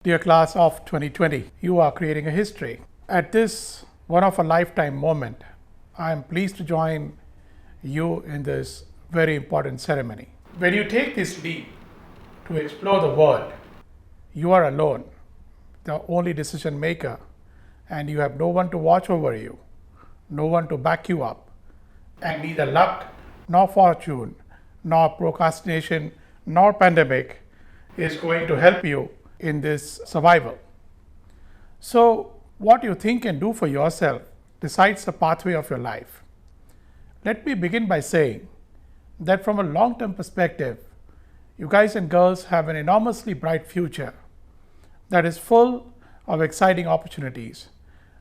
Dear class of 2020, you are creating a history. At this one of a lifetime moment, I am pleased to join you in this very important ceremony. When you take this leap to explore the world, you are alone, the only decision maker, and you have no one to watch over you, no one to back you up, and neither luck, nor fortune, nor procrastination, nor pandemic is going to help you in this survival. So, what you think and do for yourself decides the pathway of your life. Let me begin by saying that from a long-term perspective, you guys and girls have an enormously bright future that is full of exciting opportunities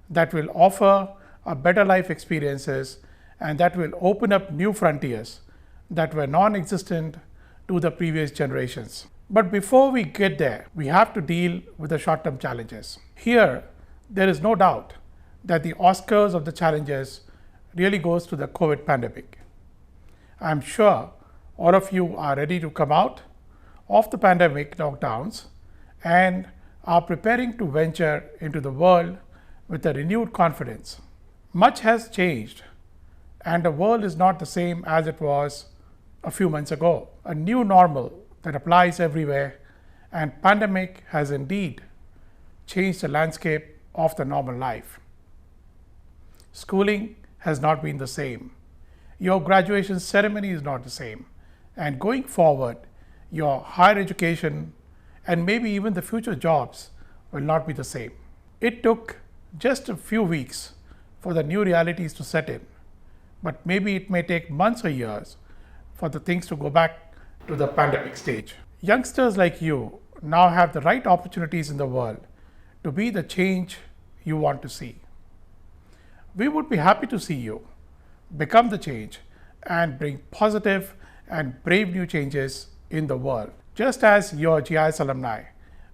that will offer a better life experiences and that will open up new frontiers that were non-existent to the previous generations. But before we get there, we have to deal with the short-term challenges. Here, there is no doubt that the Oscars of the challenges really goes to the COVID pandemic. I'm sure all of you are ready to come out of the pandemic lockdowns and are preparing to venture into the world with a renewed confidence. Much has changed, and the world is not the same as it was a few months ago. A new normal that applies everywhere, and pandemic has indeed changed the landscape of the normal life. Schooling has not been the same. Your graduation ceremony is not the same. And going forward, your higher education and maybe even the future jobs will not be the same. It took just a few weeks for the new realities to set in, but maybe it may take months or years for the things to go back to the pandemic stage. Youngsters like you now have the right opportunities in the world to be the change you want to see. We would be happy to see you become the change and bring positive and brave new changes in the world. Just as your GIIS alumni,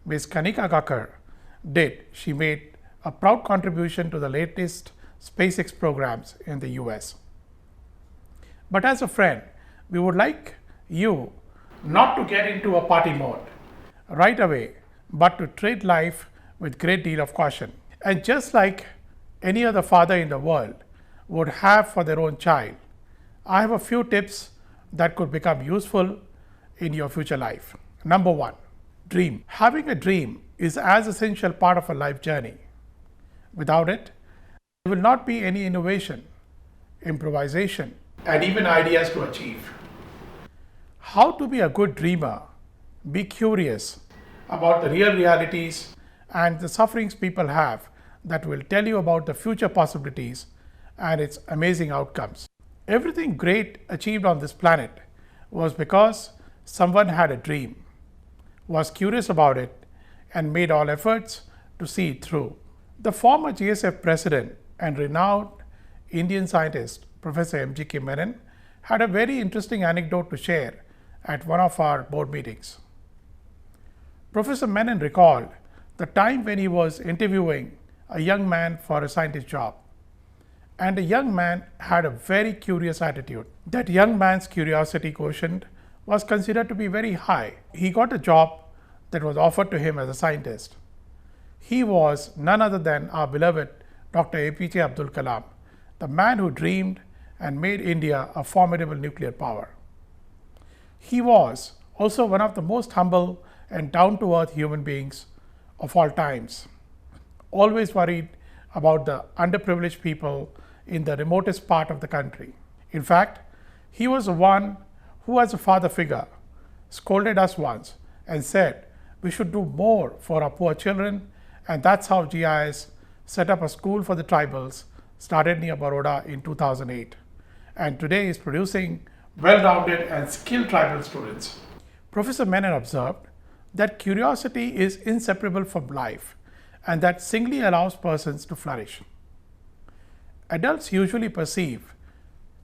Ms. Kanika Kakar, did. She made a proud contribution to the latest SpaceX programs in the US. But as a friend, we would like you not to get into a party mode right away, but to treat life with great deal of caution. And just like any other father in the world would have for their own child, I have a few tips that could become useful in your future life. Number one, dream. Having a dream is as essential part of a life journey. Without it, there will not be any innovation, improvisation, and even ideas to achieve. How to be a good dreamer? Be curious about the real realities and the sufferings people have that will tell you about the future possibilities and its amazing outcomes. Everything great achieved on this planet was because someone had a dream, was curious about it, and made all efforts to see it through. The former GSF president and renowned Indian scientist, Professor M.G.K. Menon, had a very interesting anecdote to share at one of our board meetings. Professor Menon recalled the time when he was interviewing a young man for a scientist job. And the young man had a very curious attitude. That young man's curiosity quotient was considered to be very high. He got a job that was offered to him as a scientist. He was none other than our beloved Dr. APJ Abdul Kalam, the man who dreamed and made India a formidable nuclear power. He was also one of the most humble and down-to-earth human beings of all times, always worried about the underprivileged people in the remotest part of the country. In fact, he was the one who, as a father figure, scolded us once and said we should do more for our poor children, and that's how GIIS set up a school for the tribals, started near Baroda in 2008, and today is producing well-rounded and skilled tribal students. Professor Menon observed that curiosity is inseparable from life and that singly allows persons to flourish. Adults usually perceive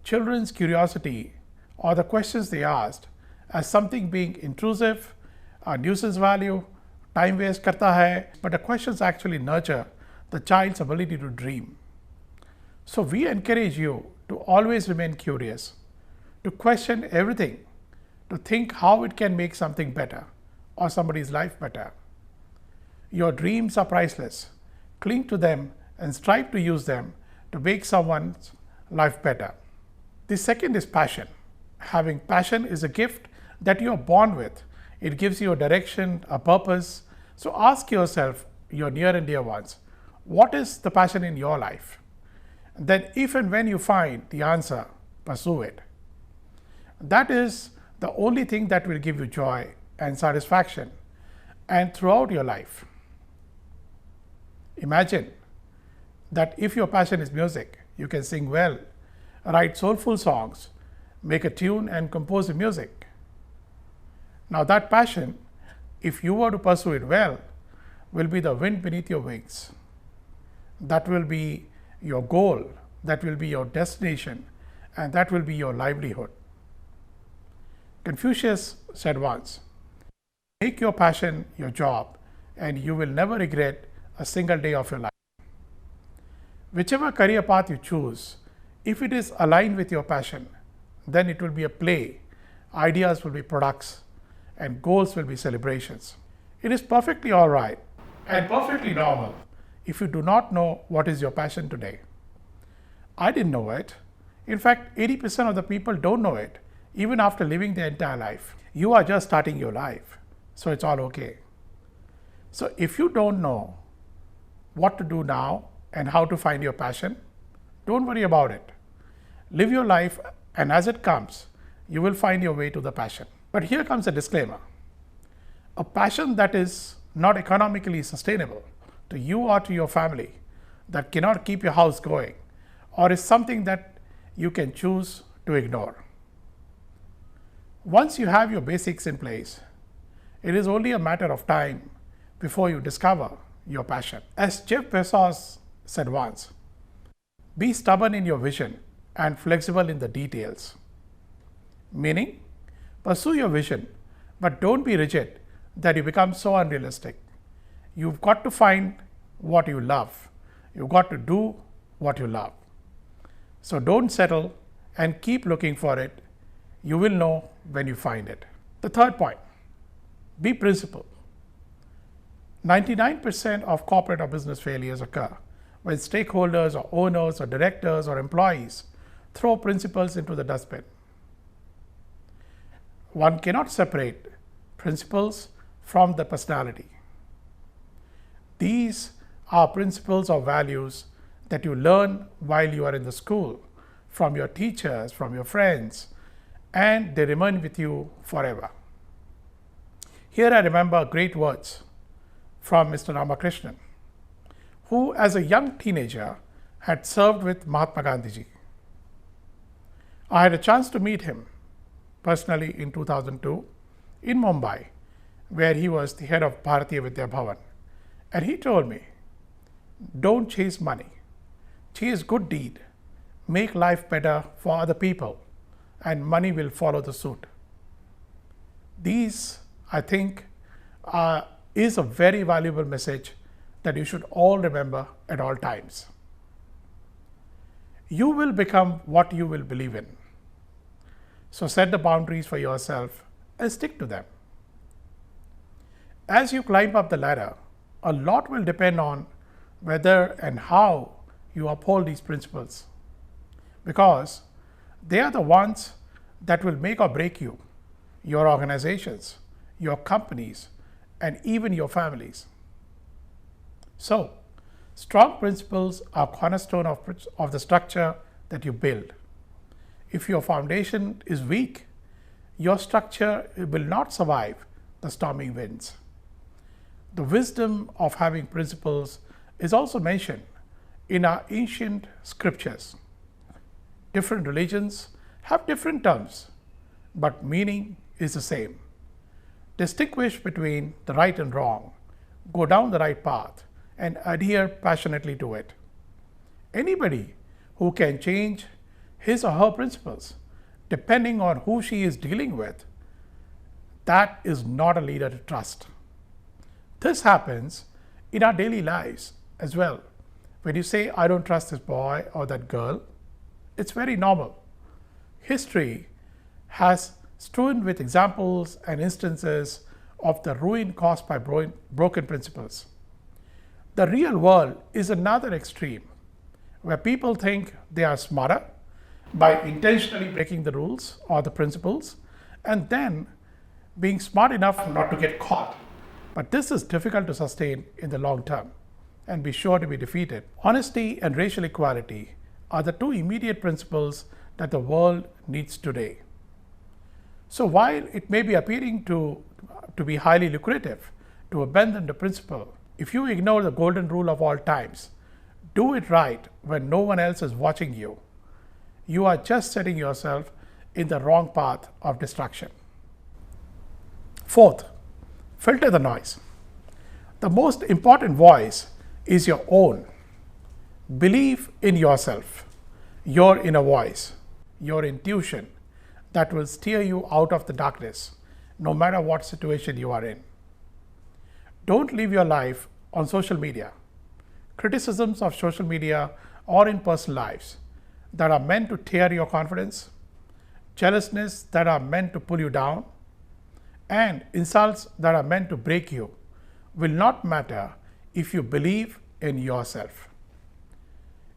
children's curiosity or the questions they asked as something being intrusive, a nuisance value, time waste karta hai, but the questions actually nurture the child's ability to dream. So we encourage you to always remain curious, to question everything, to think how it can make something better or somebody's life better. Your dreams are priceless. Cling to them and strive to use them to make someone's life better. The second is passion. Having passion is a gift that you are born with. It gives you a direction, a purpose. So ask yourself, your near and dear ones, what is the passion in your life? And then if and when you find the answer, pursue it. That is the only thing that will give you joy and satisfaction and throughout your life. Imagine that if your passion is music, you can sing well, write soulful songs, make a tune and compose the music. Now that passion, if you were to pursue it well, will be the wind beneath your wings. That will be your goal, that will be your destination, and that will be your livelihood. Confucius said once, make your passion your job and you will never regret a single day of your life. Whichever career path you choose, if it is aligned with your passion, then it will be a play, ideas will be products, and goals will be celebrations. It is perfectly all right and perfectly normal if you do not know what is your passion today. I didn't know it. In fact, 80% of the people don't know it, even after living their entire life. You are just starting your life, so it's all okay. So if you don't know what to do now and how to find your passion, don't worry about it. Live your life, and as it comes, you will find your way to the passion. But here comes a disclaimer. A passion that is not economically sustainable to you or to your family, that cannot keep your house going, or is something that you can choose to ignore. Once you have your basics in place, it is only a matter of time before you discover your passion. As Jeff Bezos said once, be stubborn in your vision and flexible in the details. Meaning, pursue your vision, but don't be rigid that you become so unrealistic. You've got to find what you love. You've got to do what you love. So don't settle and keep looking for it. You will know when you find it. The third point, be principled. 99% of corporate or business failures occur when stakeholders or owners or directors or employees throw principles into the dustbin. One cannot separate principles from the personality. These are principles or values that you learn while you are in the school, from your teachers, from your friends, and they remain with you forever. Here I remember great words from Mr. Ramakrishnan, who as a young teenager had served with Mahatma Gandhiji. I had a chance to meet him personally in 2002 in Mumbai, where he was the head of Bharatiya Vidya Bhavan. And he told me, don't chase money, chase good deed, make life better for other people, and money will follow the suit. These, I think, is a very valuable message that you should all remember at all times. You will become what you will believe in. So set the boundaries for yourself and stick to them. As you climb up the ladder, a lot will depend on whether and how you uphold these principles, because they are the ones that will make or break you, your organizations, your companies, and even your families. So, strong principles are cornerstone of the structure that you build. If your foundation is weak, your structure will not survive the storming winds. The wisdom of having principles is also mentioned in our ancient scriptures. Different religions have different terms, but meaning is the same. Distinguish between the right and wrong, go down the right path, and adhere passionately to it. Anybody who can change his or her principles, depending on who she is dealing with, that is not a leader to trust. This happens in our daily lives as well. When you say, I don't trust this boy or that girl, it's very normal. History has strewn with examples and instances of the ruin caused by broken principles. The real world is another extreme where people think they are smarter by intentionally breaking the rules or the principles and then being smart enough not to get caught. But this is difficult to sustain in the long term and be sure to be defeated. Honesty and racial equality are the two immediate principles that the world needs today. So while it may be appearing to be highly lucrative to abandon the principle, if you ignore the golden rule of all times, do it right when no one else is watching you, you are just setting yourself in the wrong path of destruction. Fourth, filter the noise. The most important voice is your own. Believe in yourself, your inner voice, your intuition that will steer you out of the darkness, no matter what situation you are in. Don't live your life on social media. Criticisms of social media or in personal lives that are meant to tear your confidence, jealousness that are meant to pull you down, and insults that are meant to break you will not matter if you believe in yourself.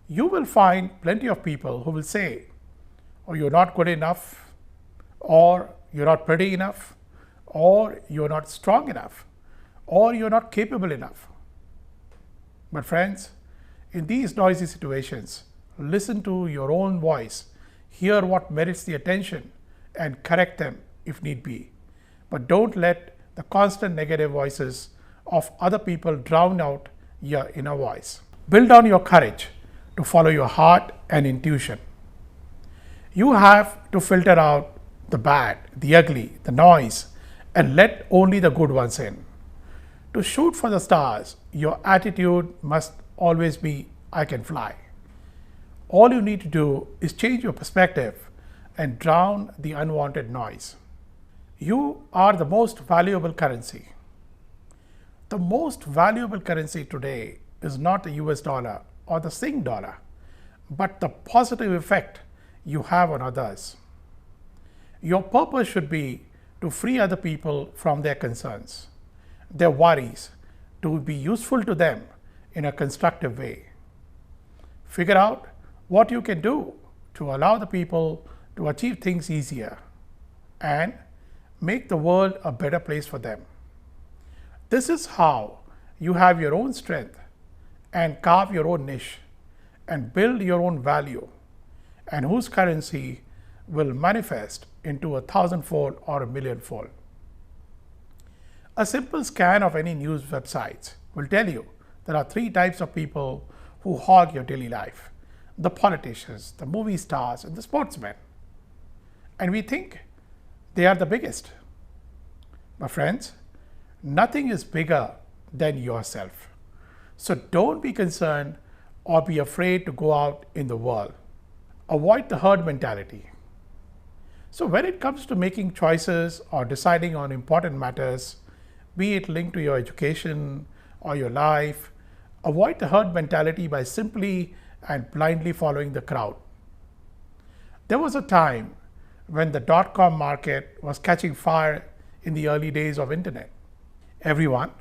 You will find plenty of people who will say, "Oh, you're not good enough," or "you're not pretty enough," or "you're not strong enough," or "you're not capable enough." But friends, in these noisy situations, listen to your own voice, hear what merits the attention, and correct them if need be. But don't let the constant negative voices of other people drown out your inner voice. Build on your courage to follow your heart and intuition. You have to filter out the bad, the ugly, the noise, and let only the good ones in. To shoot for the stars, your attitude must always be, "I can fly." All you need to do is change your perspective and drown the unwanted noise. You are the most valuable currency. The most valuable currency today is not the US dollar or the Sing dollar, but the positive effect you have on others. Your purpose should be to free other people from their concerns, their worries, to be useful to them in a constructive way. Figure out what you can do to allow the people to achieve things easier and make the world a better place for them. This is how you have your own strength and carve your own niche and build your own value, and whose currency will manifest into 1,000-fold or 1,000,000-fold. A simple scan of any news websites will tell you there are three types of people who hog your daily life: the politicians, the movie stars, and the sportsmen. And we think they are the biggest. But friends, nothing is bigger than yourself. So don't be concerned or be afraid to go out in the world. Avoid the herd mentality. So when it comes to making choices or deciding on important matters, be it linked to your education or your life, avoid the herd mentality by simply and blindly following the crowd. There was a time when the dot-com market was catching fire in the early days of internet. Everyone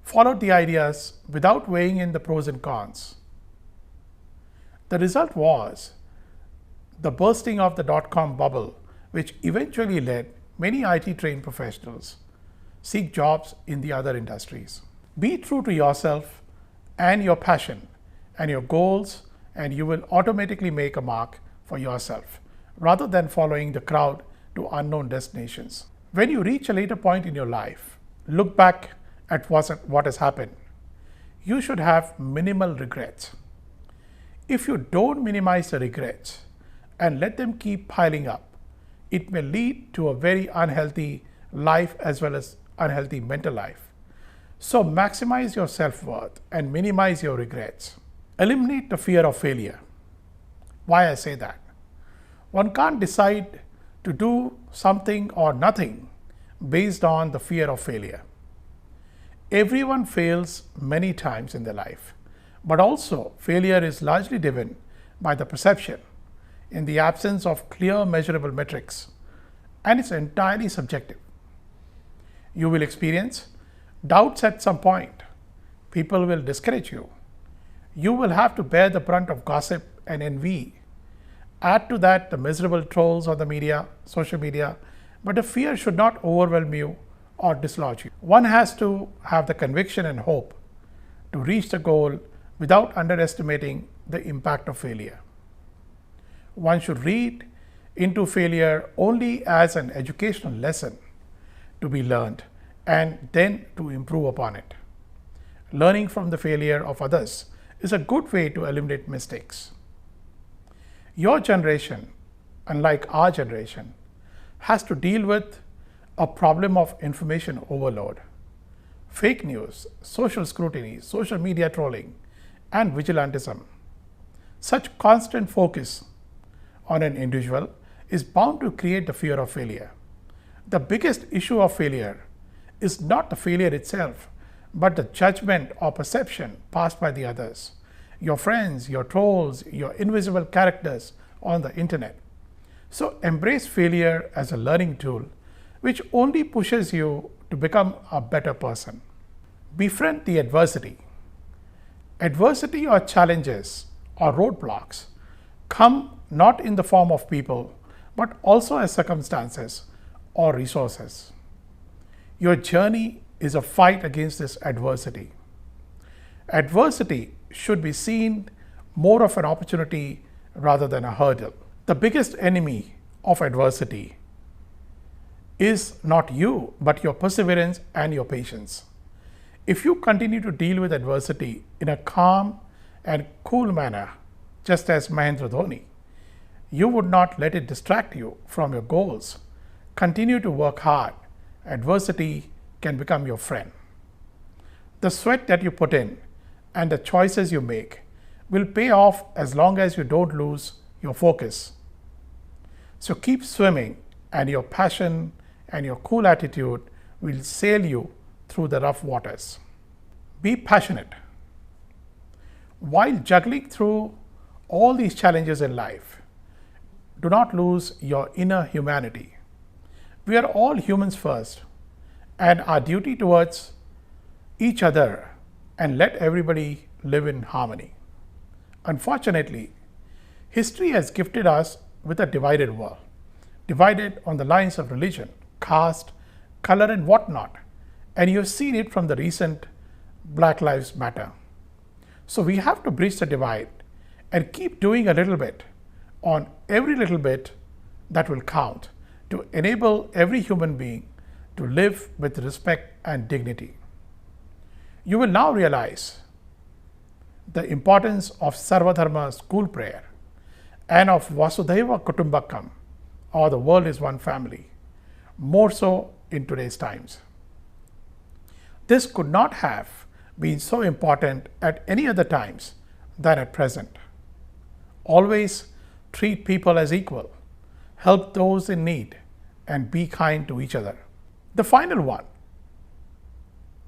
followed the ideas without weighing in the pros and cons. The result was the bursting of the dot-com bubble, which eventually led many IT-trained professionals seek jobs in the other industries. Be true to yourself and your passion and your goals, and you will automatically make a mark for yourself rather than following the crowd to unknown destinations. When you reach a later point in your life, look back at what has happened. You should have minimal regrets. If you don't minimize the regrets and let them keep piling up, it may lead to a very unhealthy life as well as unhealthy mental life. So maximize your self-worth and minimize your regrets. Eliminate the fear of failure. Why I say that? One can't decide to do something or nothing based on the fear of failure. Everyone fails many times in their life, but also failure is largely driven by the perception in the absence of clear measurable metrics, and it's entirely subjective. You will experience doubts at some point, People will discourage you. You will have to bear the brunt of gossip and envy. Add to that the miserable trolls on the media, social media, but the fear should not overwhelm you or dislodge you. One has to have the conviction and hope to reach the goal without underestimating the impact of failure. One should read into failure only as an educational lesson to be learned and then to improve upon it. Learning from the failure of others is a good way to eliminate mistakes. Your generation, unlike our generation, has to deal with a problem of information overload. Fake news, social scrutiny, social media trolling, and vigilantism. Such constant focus on an individual is bound to create the fear of failure. The biggest issue of failure is not the failure itself, but the judgment or perception passed by the others, your friends, your trolls, your invisible characters on the internet. So embrace failure as a learning tool, which only pushes you to become a better person. Befriend the adversity. Adversity or challenges or roadblocks come not in the form of people, but also as circumstances or resources. Your journey is a fight against this adversity. Adversity should be seen more of an opportunity rather than a hurdle. The biggest enemy of adversity is not you, but your perseverance and your patience. If you continue to deal with adversity in a calm and cool manner, just as Mahendra Dhoni, you would not let it distract you from your goals. Continue to work hard. Adversity can become your friend. The sweat that you put in and the choices you make will pay off as long as you don't lose your focus. So keep swimming, and your passion and your cool attitude will sail you through the rough waters. Be passionate. While juggling through all these challenges in life, do not lose your inner humanity. We are all humans first, and our duty towards each other, and let everybody live in harmony. Unfortunately, history has gifted us with a divided world, divided on the lines of religion, caste, color, and whatnot. And you've seen it from the recent Black Lives Matter. So we have to bridge the divide and keep doing a little bit on every little bit that will count to enable every human being to live with respect and dignity. You will now realize the importance of Sarvadharma school prayer and of Vasudhaiva Kutumbakam, or the world is one family, more so in today's times. This could not have been so important at any other times than at present. Always treat people as equal, help those in need, and be kind to each other. The final one,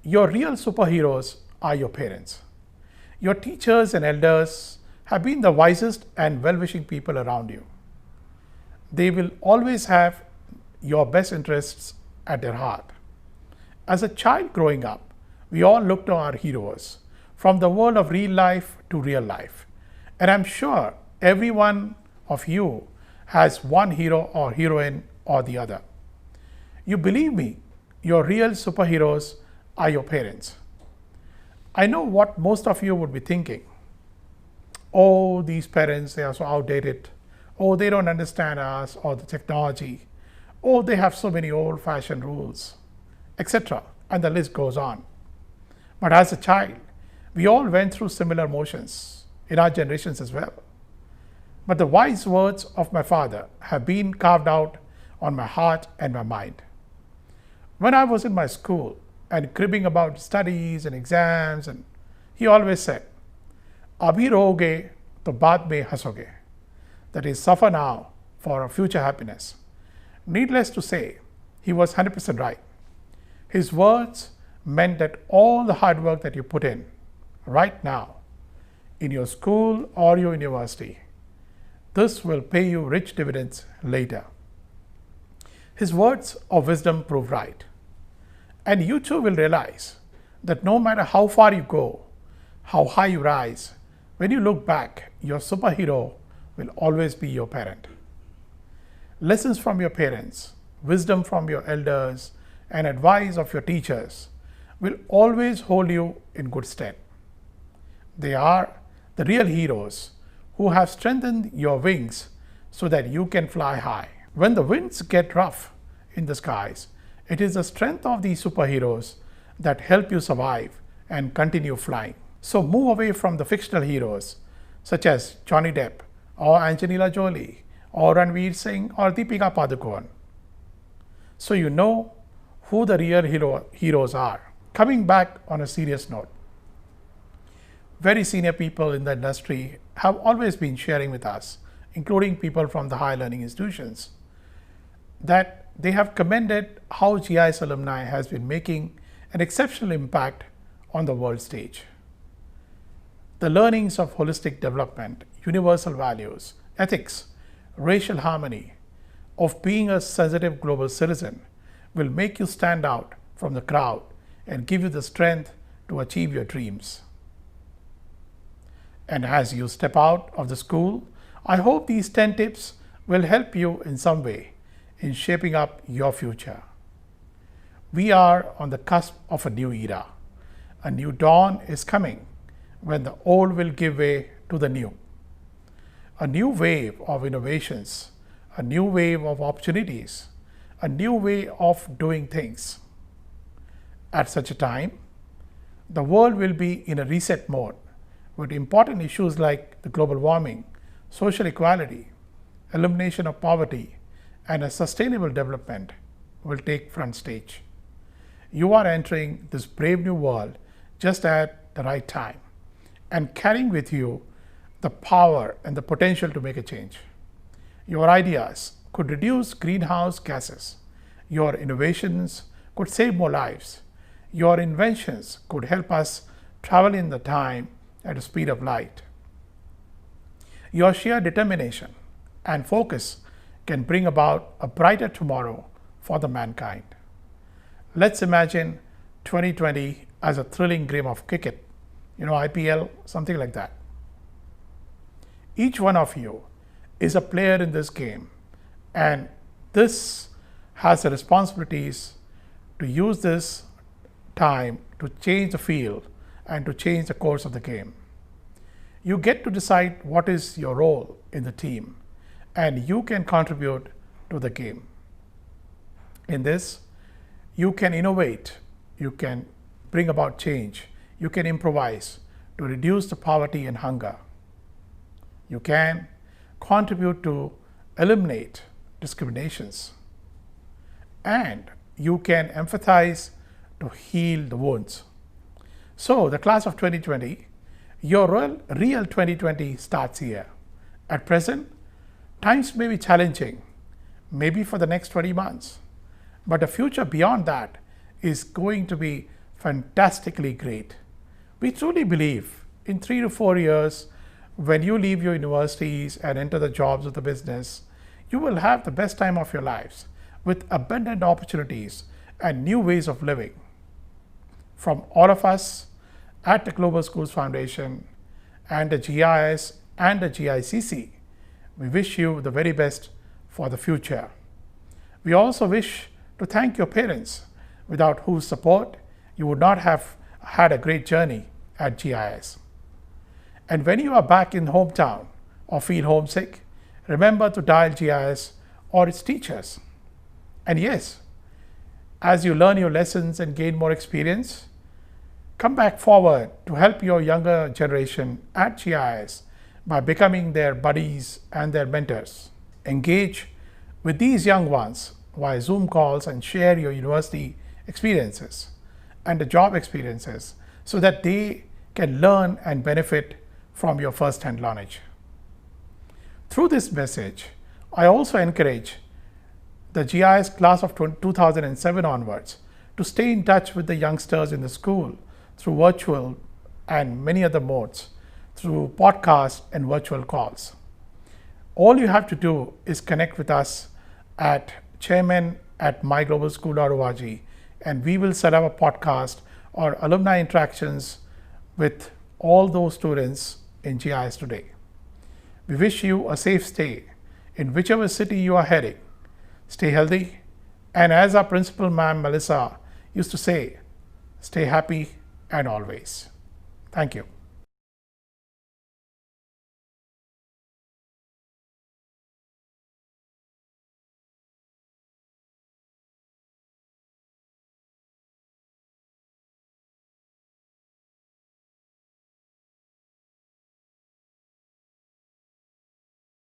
your real superheroes are your parents. Your teachers and elders have been the wisest and well-wishing people around you. They will always have your best interests at their heart. As a child growing up, we all look to our heroes, from the world of real life to real life. And I'm sure every one of you has one hero or heroine or the other. You believe me, your real superheroes are your parents. I know what most of you would be thinking. Oh, these parents, they are so outdated. Oh, they don't understand us or the technology. Oh, they have so many old-fashioned rules, etc. And the list goes on. But as a child, we all went through similar motions in our generations as well. But the wise words of my father have been carved out on my heart and my mind. When I was in my school and cribbing about studies and exams, and he always said, "Abhi roge to baad mein hasoge." That is, suffer now for a future happiness. Needless to say, he was 100% right. His words meant that all the hard work that you put in right now in your school or your university, this will pay you rich dividends later. His words of wisdom proved right. And you too will realize that no matter how far you go, how high you rise, when you look back, your superhero will always be your parent. Lessons from your parents, wisdom from your elders, and advice of your teachers will always hold you in good stead. They are the real heroes who have strengthened your wings so that you can fly high. When the winds get rough in the skies, it is the strength of these superheroes that help you survive and continue flying. So move away from the fictional heroes such as Johnny Depp or Angelina Jolie or Ranveer Singh or Deepika Padukone, so you know who the real heroes are. Coming back on a serious note, very senior people in the industry have always been sharing with us, including people from the higher learning institutions, that they have commended how GIIS alumni has been making an exceptional impact on the world stage. The learnings of holistic development, universal values, ethics, racial harmony, of being a sensitive global citizen will make you stand out from the crowd and give you the strength to achieve your dreams. And as you step out of the school, I hope these 10 tips will help you in some way in shaping up your future. We are on the cusp of a new era. A new dawn is coming when the old will give way to the new. A new wave of innovations, a new wave of opportunities, a new way of doing things. At such a time, the world will be in a reset mode with important issues like the global warming, social equality, elimination of poverty, and a sustainable development will take front stage. You are entering this brave new world just at the right time and carrying with you the power and the potential to make a change. Your ideas could reduce greenhouse gases. Your innovations could save more lives. Your inventions could help us travel in the time at the speed of light. Your sheer determination and focus can bring about a brighter tomorrow for the mankind. Let's imagine 2020 as a thrilling game of cricket, IPL, something like that. Each one of you is a player in this game, and this has the responsibilities to use this time to change the field and to change the course of the game. You get to decide what is your role in the team, and you can contribute to the game. In this, you can innovate, you can bring about change, you can improvise to reduce the poverty and hunger. You can contribute to eliminate discriminations, and you can empathize to heal the wounds. So the class of 2020, your real 2020 starts here. At present, times may be challenging, maybe for the next 20 months, but the future beyond that is going to be fantastically great. We truly believe in 3 to 4 years, when you leave your universities and enter the jobs of the business, you will have the best time of your lives with abundant opportunities and new ways of living. From all of us at the Global Schools Foundation and the GIIS and the GICC, we wish you the very best for the future. We also wish to thank your parents, without whose support you would not have had a great journey at GIIS. And when you are back in hometown or feel homesick, remember to dial GIIS or its teachers. And yes, as you learn your lessons and gain more experience, come back forward to help your younger generation at GIIS by becoming their buddies and their mentors. Engage with these young ones via Zoom calls and share your university experiences and the job experiences so that they can learn and benefit from your first-hand knowledge. Through this message, I also encourage the GIIS class of 2007 onwards to stay in touch with the youngsters in the school through virtual and many other modes, through podcasts and virtual calls. All you have to do is connect with us at chairman@myglobalschool.org, and we will set up a podcast or alumni interactions with all those students in GIIS today. We wish you a safe stay in whichever city you are heading. Stay healthy, and as our principal ma'am Melissa used to say, stay happy and always. Thank you.